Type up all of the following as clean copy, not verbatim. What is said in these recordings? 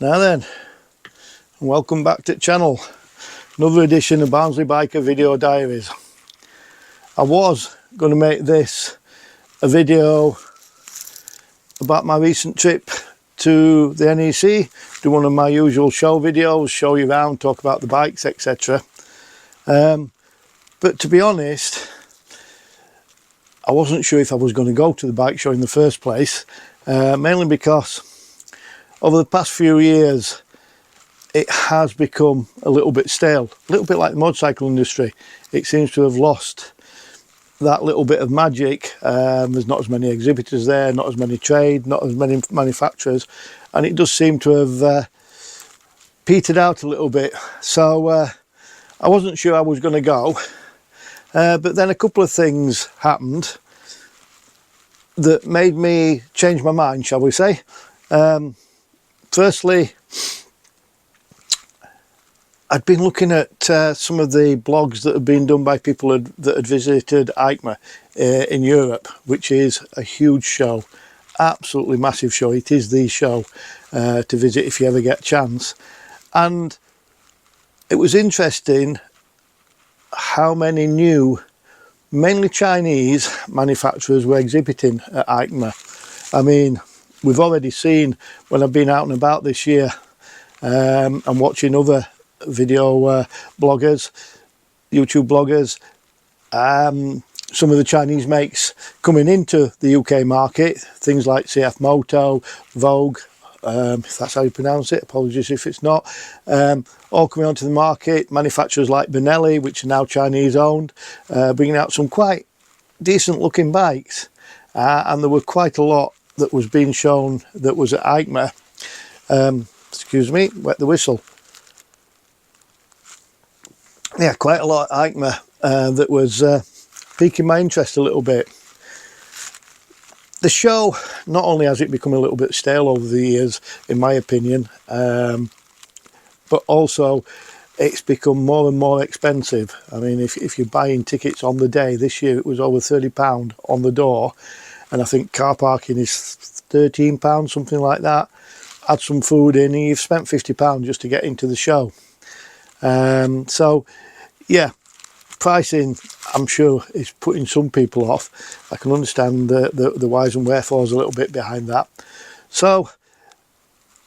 Now then, welcome back to the channel. Another edition of Barnsley Biker Video Diaries. I was going to make this a video about my recent trip to the NEC, do one of my usual show videos, show you around, talk about the bikes, etc. But to be honest, I wasn't sure if I was going to go to the bike show in the first place, mainly because over the past few years it has become a little bit stale, a little bit like the motorcycle industry. It seems to have lost that little bit of magic. There's not as many exhibitors there, not as many trade, not as many manufacturers, and it does seem to have petered out a little bit. So I wasn't sure I was going to go, but then a couple of things happened that made me change my mind, shall we say. Firstly, I'd been looking at some of the blogs that had been done by people that had visited EICMA in Europe, which is a huge show, absolutely massive show. It is the show to visit if you ever get a chance. And it was interesting how many new, mainly Chinese manufacturers were exhibiting at EICMA. I mean, we've already seen when I've been out and about this year and watching other video bloggers, YouTube bloggers, some of the Chinese makes coming into the UK market, things like CF Moto, Vogue, if that's how you pronounce it, apologies if it's not, all coming onto the market. Manufacturers like Benelli, which are now Chinese owned, bringing out some quite decent looking bikes, and there were quite a lot that was being shown that was at EICMA. Excuse me, wet the whistle. Yeah, quite a lot at EICMA that was piquing my interest a little bit. The show, not only has it become a little bit stale over the years, in my opinion, but also it's become more and more expensive. I mean, if you're buying tickets on the day, this year it was over £30 on the door, and I think car parking is £13, something like that. Add some food in and you've spent £50 just to get into the show. So yeah, pricing, I'm sure, is putting some people off. I can understand the whys and wherefores a little bit behind that. So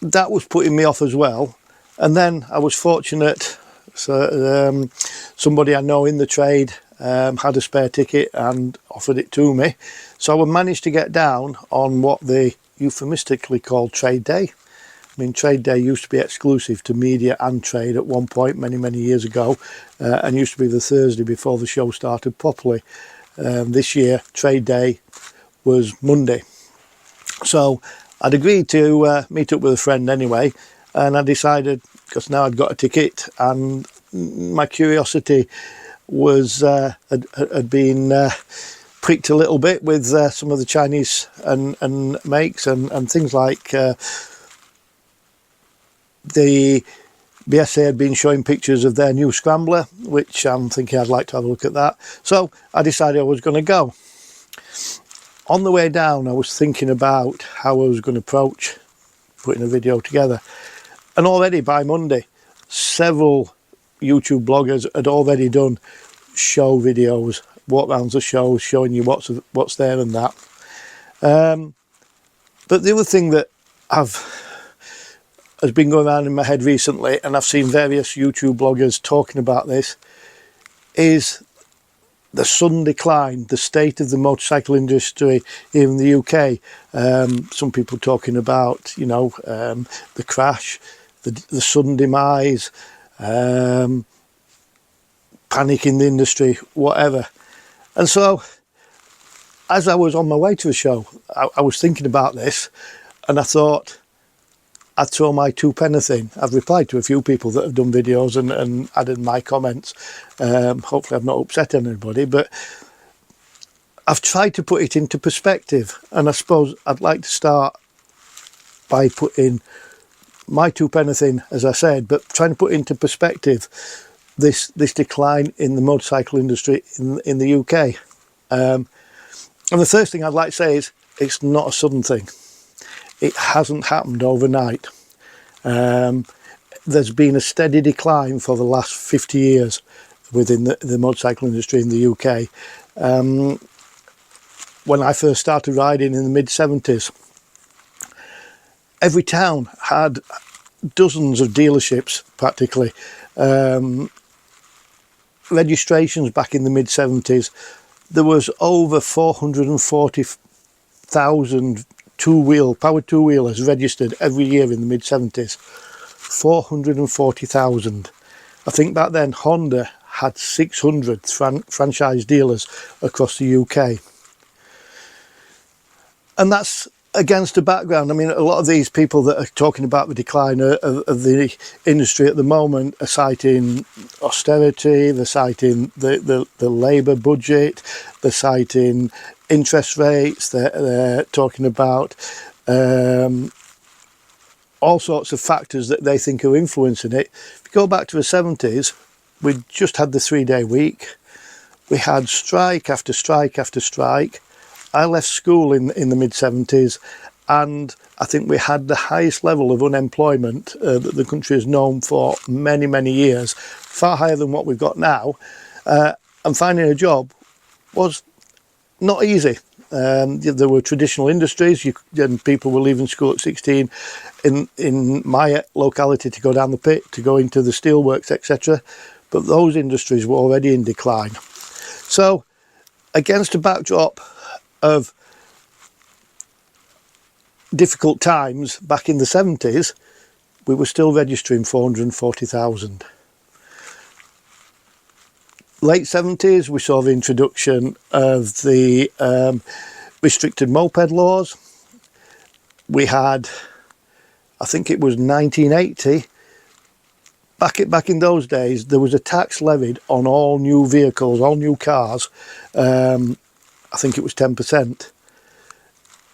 that was putting me off as well. And then I was fortunate, so somebody I know in the trade had a spare ticket and offered it to me. So I managed to get down on what they euphemistically called Trade Day. I mean, Trade Day used to be exclusive to media and trade at one point many years ago, and used to be the Thursday before the show started properly. This year Trade Day was Monday, so I'd agreed to meet up with a friend anyway, and I decided, because now I'd got a ticket and my curiosity was had been pricked a little bit with some of the Chinese and makes and things like the BSA had been showing pictures of their new Scrambler, which I'm thinking I'd like to have a look at that. So I decided I was going to go. On the way down, I was thinking about how I was going to approach putting a video together. And already by Monday, several YouTube bloggers had already done show videos, walk rounds the shows, showing you what's there and that. But the other thing that has been going around in my head recently, and I've seen various YouTube bloggers talking about this, is the sudden decline, the state of the motorcycle industry here in the UK. Some people talking about, you know, the crash, the sudden demise, panic in the industry, whatever. And so as I was on my way to the show, I was thinking about this, and I thought I'd throw my two penneth in. I've replied to a few people that have done videos and added my comments. Hopefully I've not upset anybody, but I've tried to put it into perspective, and I suppose I'd like to start by putting my two penneth in, as I said, but trying to put into perspective this decline in the motorcycle industry in the UK. And the first thing I'd like to say is it's not a sudden thing. It hasn't happened overnight. There's been a steady decline for the last 50 years within the motorcycle industry in the UK. When I first started riding in the mid-70s, every town had dozens of dealerships practically. Registrations back in the mid-70s, there was over 440,000 powered two-wheelers registered every year in the mid-70s. 440,000. I think back then Honda had 600 franchise dealers across the UK. And that's against the background. I mean, a lot of these people that are talking about the decline of the industry at the moment are citing austerity, they're citing the Labour budget, they're citing interest rates, they're talking about all sorts of factors that they think are influencing it. If you go back to the 70s, we just had the 3-day week. We had strike after strike after strike. I left school in the mid-70s, and I think we had the highest level of unemployment that the country has known for many, many years, far higher than what we've got now. And finding a job was not easy. There were traditional industries, and people were leaving school at 16 in my locality to go down the pit, to go into the steelworks, etc. But those industries were already in decline. So against a backdrop of difficult times back in the 70s, we were still registering 440,000. Late 70s, we saw the introduction of the restricted moped laws. We had, I think it was 1980, back in those days, there was a tax levied on all new vehicles, all new cars. I think it was 10%.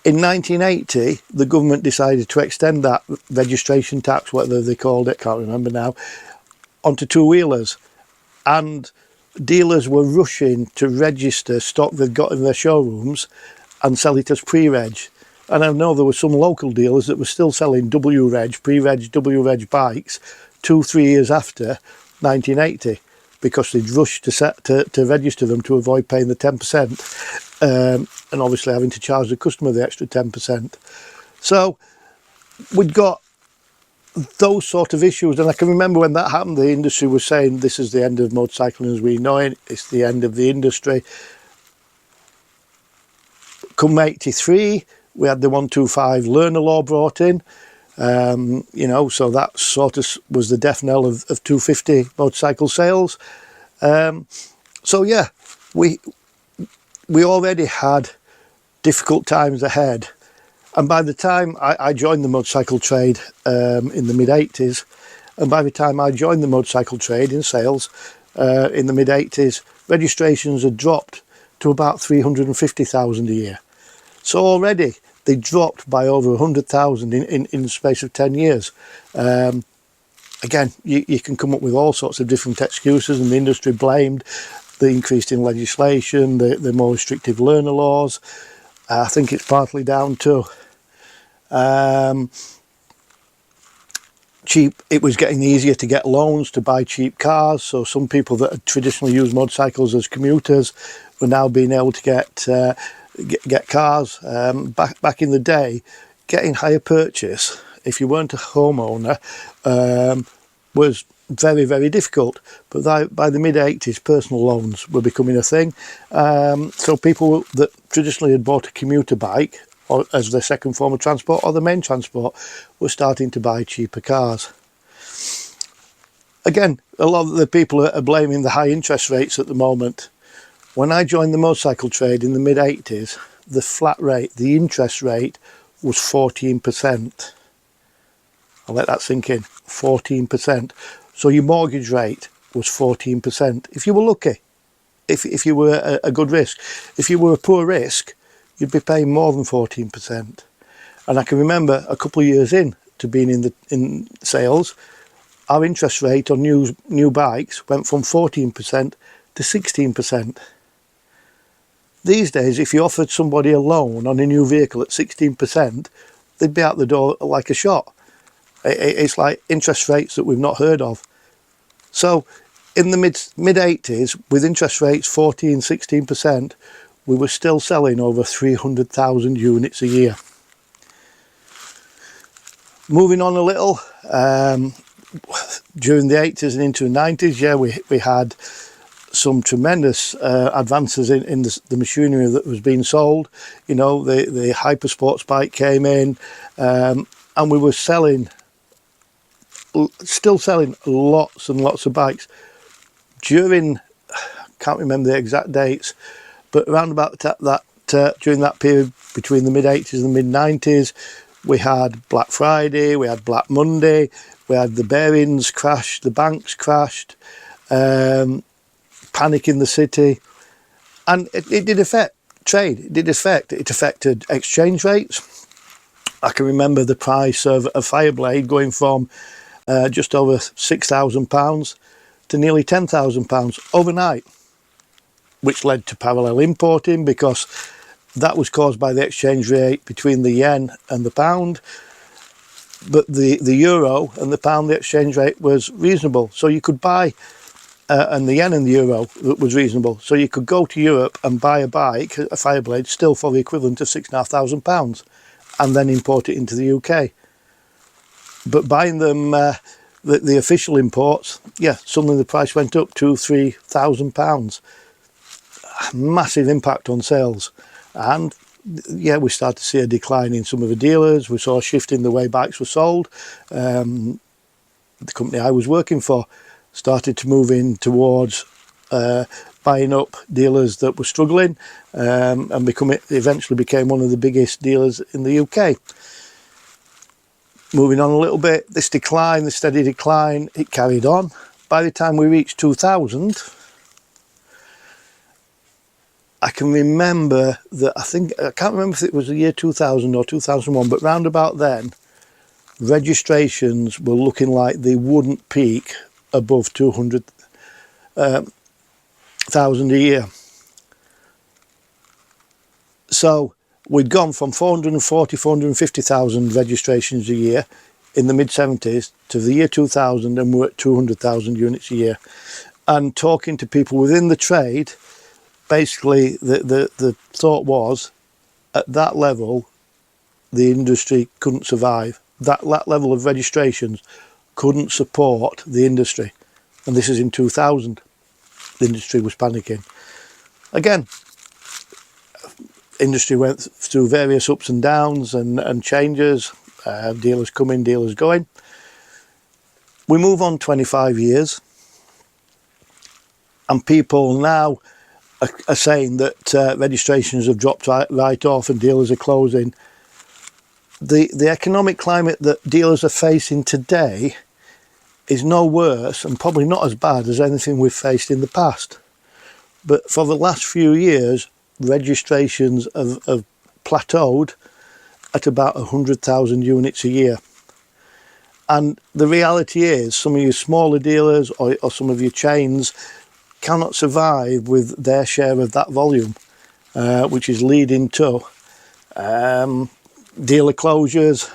In 1980, the government decided to extend that registration tax, whatever they called it, can't remember now, onto two-wheelers. And dealers were rushing to register stock they'd got in their showrooms and sell it as pre-reg. And I know there were some local dealers that were still selling W-reg, pre-reg, W-reg bikes 2-3 years after 1980, because they'd rushed to register them to avoid paying the 10%, and obviously having to charge the customer the extra 10%. So we'd got those sort of issues, and I can remember when that happened, the industry was saying this is the end of motorcycling as we know it, it's the end of the industry. Come 83, we had the 125 learner law brought in. You know, so that sort of was the death knell of 250 motorcycle sales. So yeah, we already had difficult times ahead, and by the time I joined the motorcycle trade in the mid-80s, and by the time I joined the motorcycle trade in sales in the mid-80s, registrations had dropped to about 350,000 a year. So already they dropped by over 100,000 in the space of 10 years. Again, you can come up with all sorts of different excuses, and the industry blamed the increase in legislation, the more restrictive learner laws. I think it's partly down to it was getting easier to get loans to buy cheap cars, so some people that had traditionally used motorcycles as commuters were now being able to get cars. Back in the day, getting hire purchase, if you weren't a homeowner, was very, very difficult. But by the mid-80s, personal loans were becoming a thing. So people that traditionally had bought a commuter bike or as their second form of transport or the main transport were starting to buy cheaper cars. Again, a lot of the people are blaming the high interest rates at the moment. When I joined the motorcycle trade in the mid-80s, the flat rate, the interest rate, was 14%. I'll let that sink in, 14%. So your mortgage rate was 14%. If you were lucky, if you were a good risk. If you were a poor risk, you'd be paying more than 14%. And I can remember a couple of years in to being in sales, our interest rate on new bikes went from 14% to 16%. These days, if you offered somebody a loan on a new vehicle at 16%, they'd be out the door like a shot. It's like interest rates that we've not heard of. So in the mid 80s, with interest rates 14, 16%, we were still selling over 300,000 units a year. Moving on a little, during the 80s and into the 90s, yeah, we had some tremendous advances in the machinery that was being sold. You know, the hyper sports bike came in, and we were still selling lots and lots of bikes. During, can't remember the exact dates, but around about during that period between the mid 80s and the mid 90s, we had Black Friday, we had Black Monday, we had the bearings crashed, the banks crashed, panic in the city, and it did affect trade. It affected exchange rates. I can remember the price of a Fireblade going from just over £6,000 to nearly £10,000 overnight, which led to parallel importing, because that was caused by the exchange rate between the yen and the pound. But the euro and the pound, the exchange rate was reasonable, so you could buy, and the yen and the euro was reasonable, so you could go to Europe and buy a bike, a Fireblade, still for the equivalent of £6,500, and then import it into the UK. But buying them, the official imports, yeah, suddenly the price went up £2,000-3,000. Massive impact on sales. And yeah, we started to see a decline in some of the dealers. We saw a shift in the way bikes were sold. The company I was working for started to move in towards buying up dealers that were struggling, and eventually became one of the biggest dealers in the UK. Moving on a little bit, this decline, the steady decline, it carried on. By the time we reached 2000, I can remember that, I can't remember if it was the year 2000 or 2001, but round about then, registrations were looking like they wouldn't peak above 200,000 a year. So we'd gone from 440, 450,000 registrations a year in the mid-70s to the year 2000, and we're at 200,000 units a year. And talking to people within the trade, basically the thought was, at that level the industry couldn't survive. That level of registrations couldn't support the industry, and this is in 2000. The industry was panicking again. Industry went through various ups and downs and changes, dealers coming, dealers going. We move on 25 years, and people now are saying that registrations have dropped right off and dealers are closing. The economic climate that dealers are facing today is no worse, and probably not as bad as anything we've faced in the past. But for the last few years, registrations have plateaued at about 100,000 units a year. And the reality is, some of your smaller dealers or some of your chains cannot survive with their share of that volume, which is leading to dealer closures,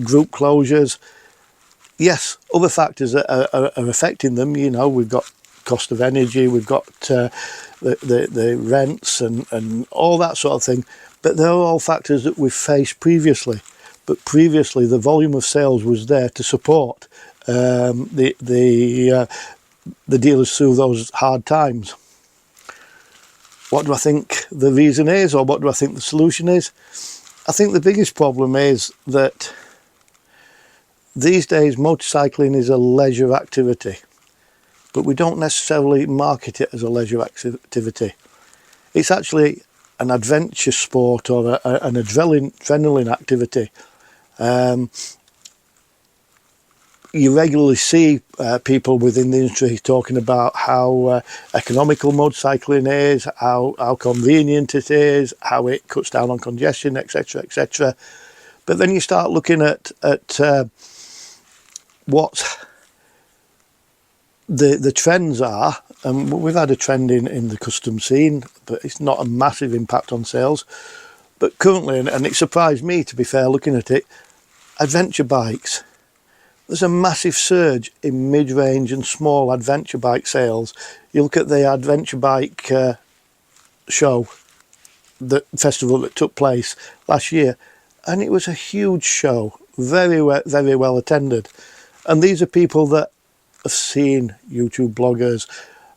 group closures. Yes, other factors are affecting them. You know, we've got cost of energy, we've got the rents and all that sort of thing, but they're all factors that we've faced previously. But previously the volume of sales was there to support the dealers through those hard times. What do I think the reason is, or what do I think the solution is? I think the biggest problem is that these days motorcycling is a leisure activity, but we don't necessarily market it as a leisure activity. It's actually an adventure sport, or an adrenaline activity. You regularly see people within the industry talking about how economical motorcycling is, how convenient it is, how it cuts down on congestion, etc., etc. But then you start looking at what the trends are, and we've had a trend in the custom scene, but it's not a massive impact on sales. But currently, and it surprised me, to be fair, looking at it, adventure bikes. there's a massive surge in mid-range and small adventure bike sales. You look at the adventure bike show, the festival that took place last year, and it was a huge show, very well attended. And these are people that have seen YouTube bloggers,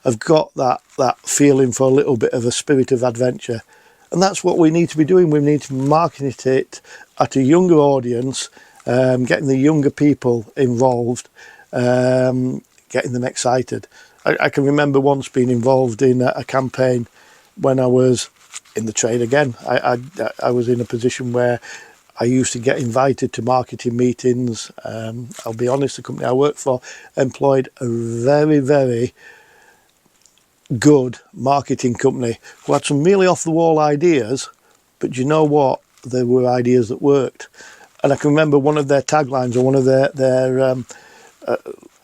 have got that feeling for a little bit of a spirit of adventure, and that's what we need to be doing. We need to market it at a younger audience, getting the younger people involved, getting them excited. I can remember once being involved in a campaign when I was in the trade again. I was in a position where I used to get invited to marketing meetings. I'll be honest, the company I worked for employed a very good marketing company who had some really off-the-wall ideas, but you know what? They were ideas that worked. And I can remember one of their taglines, or one of their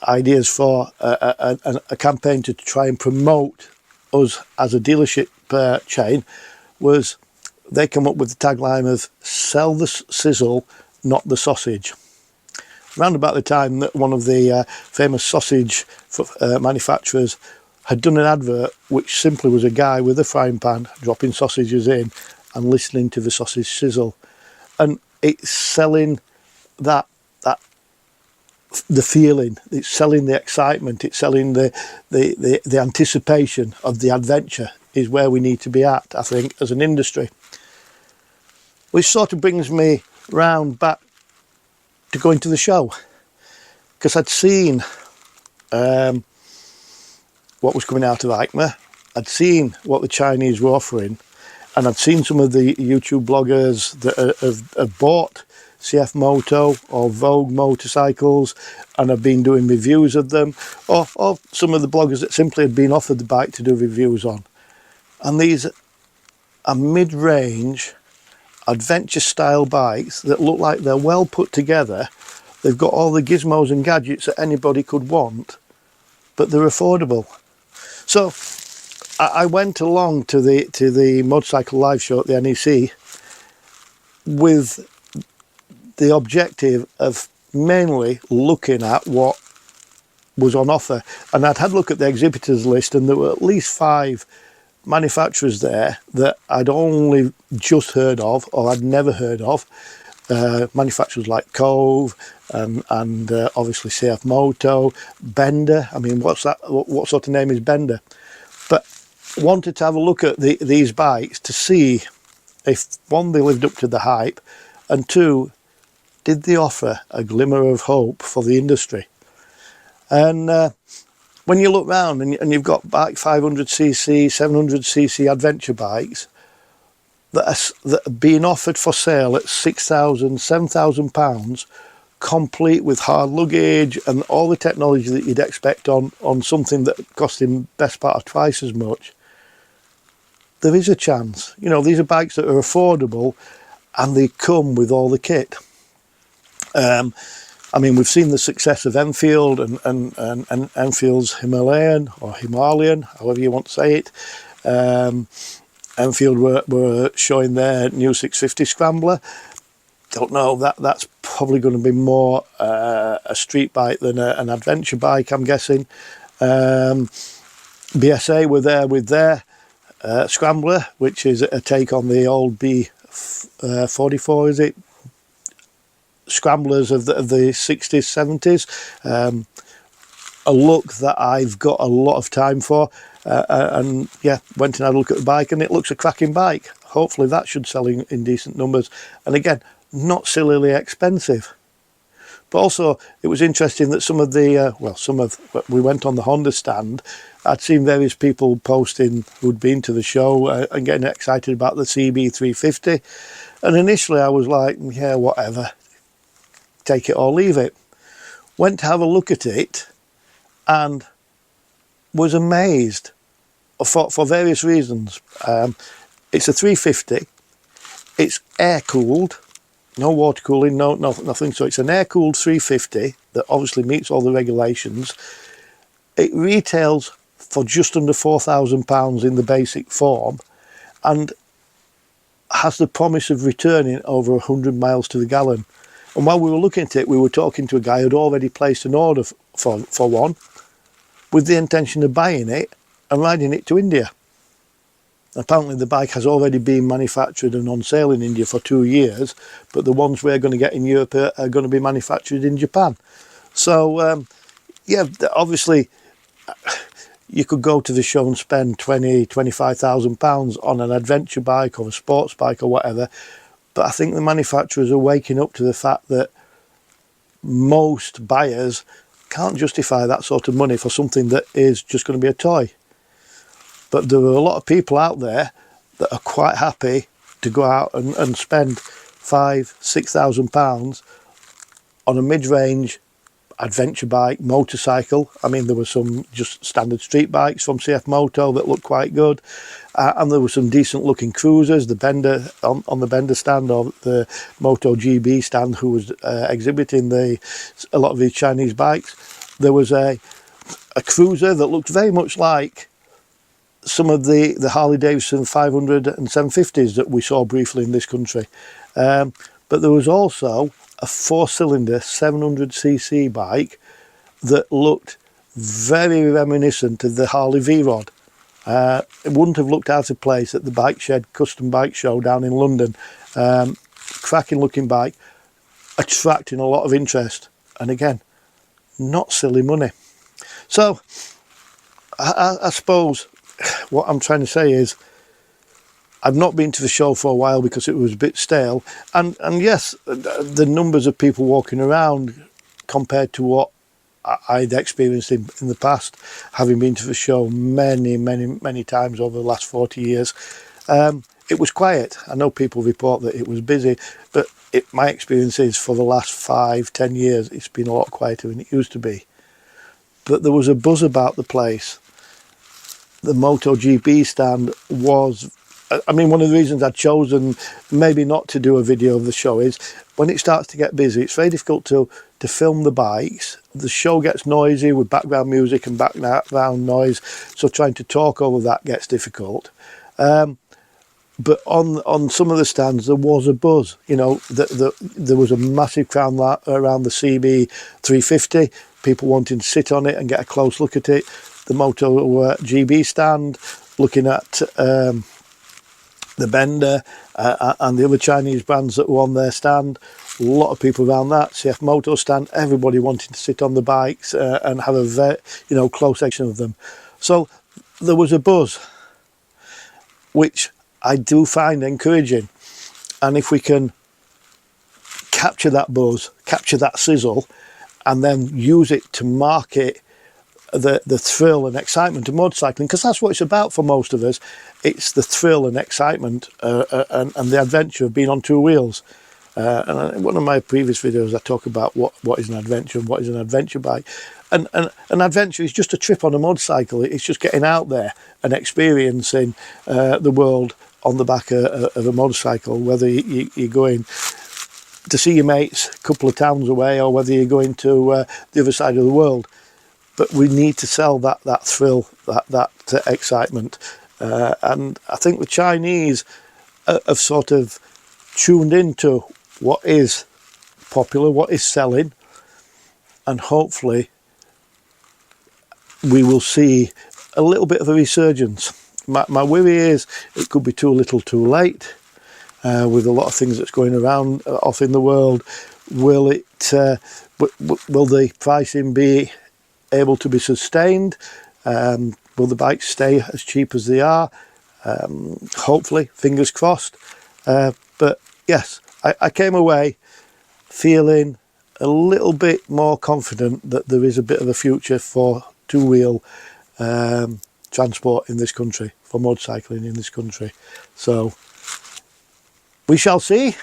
ideas for a campaign to try and promote us as a dealership chain was, they come up with the tagline of "Sell the sizzle, not the sausage." Around about the time that one of the famous sausage manufacturers had done an advert which simply was a guy with a frying pan dropping sausages in and listening to the sausage sizzle, and it's selling the feeling, it's selling the excitement, it's selling the anticipation of the adventure is where we need to be at, I think, as an industry. Which sort of brings me round back to going to the show, because I'd seen what was coming out of EICMA, I'd seen what the Chinese were offering, and I'd seen some of the YouTube bloggers that have bought CF Moto or Vogue motorcycles and have been doing reviews of them, or some of the bloggers that simply had been offered the bike to do reviews on. And these are mid-range adventure style bikes that look like they're well put together. They've got all the gizmos and gadgets that anybody could want, but they're affordable. So I went along to the motorcycle live show at the NEC with the objective of mainly looking at what was on offer, and I'd had a look at the exhibitors list, and there were at least 5 manufacturers there that I'd only just heard of or I'd never heard of. Manufacturers like Cove and obviously CF Moto, Bender. I mean, what's that? What sort of name is Bender? But wanted to have a look at these bikes to see if, one, they lived up to the hype, and 2, did they offer a glimmer of hope for the industry? And when you look round and you've got back 500cc, 700cc adventure bikes that are being offered for sale at £6,000, £7,000, complete with hard luggage and all the technology that you'd expect on something that cost him best part of twice as much, there is a chance. You know, these are bikes that are affordable and they come with all the kit. I mean, we've seen the success of Enfield and Enfield's Himalayan, or Himalayan, however you want to say it. Enfield were showing their new 650 Scrambler. Don't know, that's probably going to be more a street bike than an adventure bike, I'm guessing. BSA were there with their Scrambler, which is a take on the old B44, is it? Scramblers of the 60s, 70s. A look that I've got a lot of time for, and yeah, went and had a look at the bike, and it looks a cracking bike. Hopefully that should sell in decent numbers, and again, not sillily expensive. But also it was interesting that some of we went on the Honda stand. I'd seen various people posting who'd been to the show and getting excited about the CB350, and initially I was like, yeah, whatever, take it or leave it. Went to have a look at it and was amazed for various reasons. It's a 350, it's air cooled, no water cooling, no nothing, so it's an air cooled 350 that obviously meets all the regulations. It retails for just under £4,000 in the basic form and has the promise of returning over 100 miles to the gallon. And while we were looking at it, we were talking to a guy who'd already placed an order for one, with the intention of buying it and riding it to India. Apparently the bike has already been manufactured and on sale in India for 2 years, but the ones we're going to get in Europe are going to be manufactured in Japan. So yeah, obviously you could go to the show and spend £25,000 on an adventure bike or a sports bike or whatever, but I think the manufacturers are waking up to the fact that most buyers can't justify that sort of money for something that is just going to be a toy. But there are a lot of people out there that are quite happy to go out and spend £5,000-6,000 on a mid-range adventure bike, motorcycle. I mean, there were some just standard street bikes from CF Moto that looked quite good, and there were some decent looking cruisers. The Bender on the Bender stand, or the Moto GB stand, who was exhibiting a lot of these Chinese bikes. There was a cruiser that looked very much like some of the Harley Davidson 500 and 750s that we saw briefly in this country. But there was also a 4-cylinder 700cc bike that looked very reminiscent of the Harley V-Rod. It wouldn't have looked out of place at the Bike Shed Custom Bike Show down in London. Cracking looking bike, attracting a lot of interest, and again, not silly money. So I suppose what I'm trying to say is, I've not been to the show for a while because it was a bit stale, and yes, the numbers of people walking around compared to what I'd experienced in the past, having been to the show many times over the last 40 years, it was quiet. I know people report that it was busy, but my experience is for the last 5-10 years it's been a lot quieter than it used to be. But there was a buzz about the place. The MotoGP stand was, I mean, one of the reasons I'd chosen maybe not to do a video of the show is when it starts to get busy, it's very difficult to film the bikes. The show gets noisy with background music and background noise, so trying to talk over that gets difficult. But on some of the stands there was a buzz. You know, there was a massive crowd around the CB 350, people wanting to sit on it and get a close look at it. The Moto GB stand, looking at the Bender and the other Chinese brands that were on their stand. A lot of people around that CF Moto stand, everybody wanting to sit on the bikes and have a very, close section of them. So there was a buzz, which I do find encouraging. And if we can capture that buzz, capture that sizzle, and then use it to market the thrill and excitement of motorcycling, because that's what it's about for most of us. It's the thrill and excitement and the adventure of being on 2 wheels. And in one of my previous videos I talk about what is an adventure and what is an adventure bike. And an adventure is just a trip on a motorcycle. It's just getting out there and experiencing the world on the back of a motorcycle, whether you're going to see your mates a couple of towns away or whether you're going to the other side of the world. But we need to sell that thrill, that excitement. And I think the Chinese have sort of tuned into what is popular, what is selling, and hopefully we will see a little bit of a resurgence. My worry is it could be too little too late. With a lot of things that's going around off in the world, will the pricing be able to be sustained? Will the bikes stay as cheap as they are? Hopefully, fingers crossed. But yes, I came away feeling a little bit more confident that there is a bit of a future for 2-wheel transport in this country, for motorcycling in this country. So we shall see.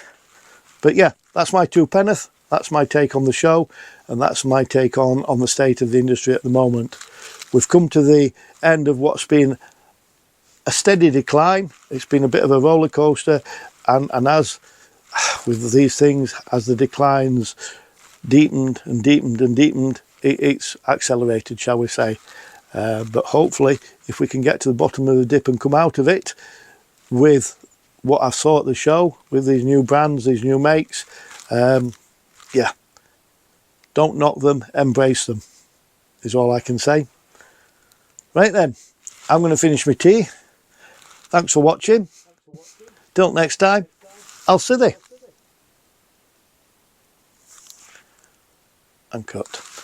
But yeah, that's my 2 penneth. That's my take on the show, and that's my take on the state of the industry at the moment. We've come to the end of what's been a steady decline. It's been a bit of a roller coaster, and as with these things, as the declines deepened and deepened and deepened, it's accelerated, shall we say. But hopefully, if we can get to the bottom of the dip and come out of it with what I saw at the show, with these new brands, these new makes, yeah, don't knock them, embrace them, is all I can say. Right then, I'm going to finish my tea. Thanks for watching. Till next time, I'll see thee. And cut.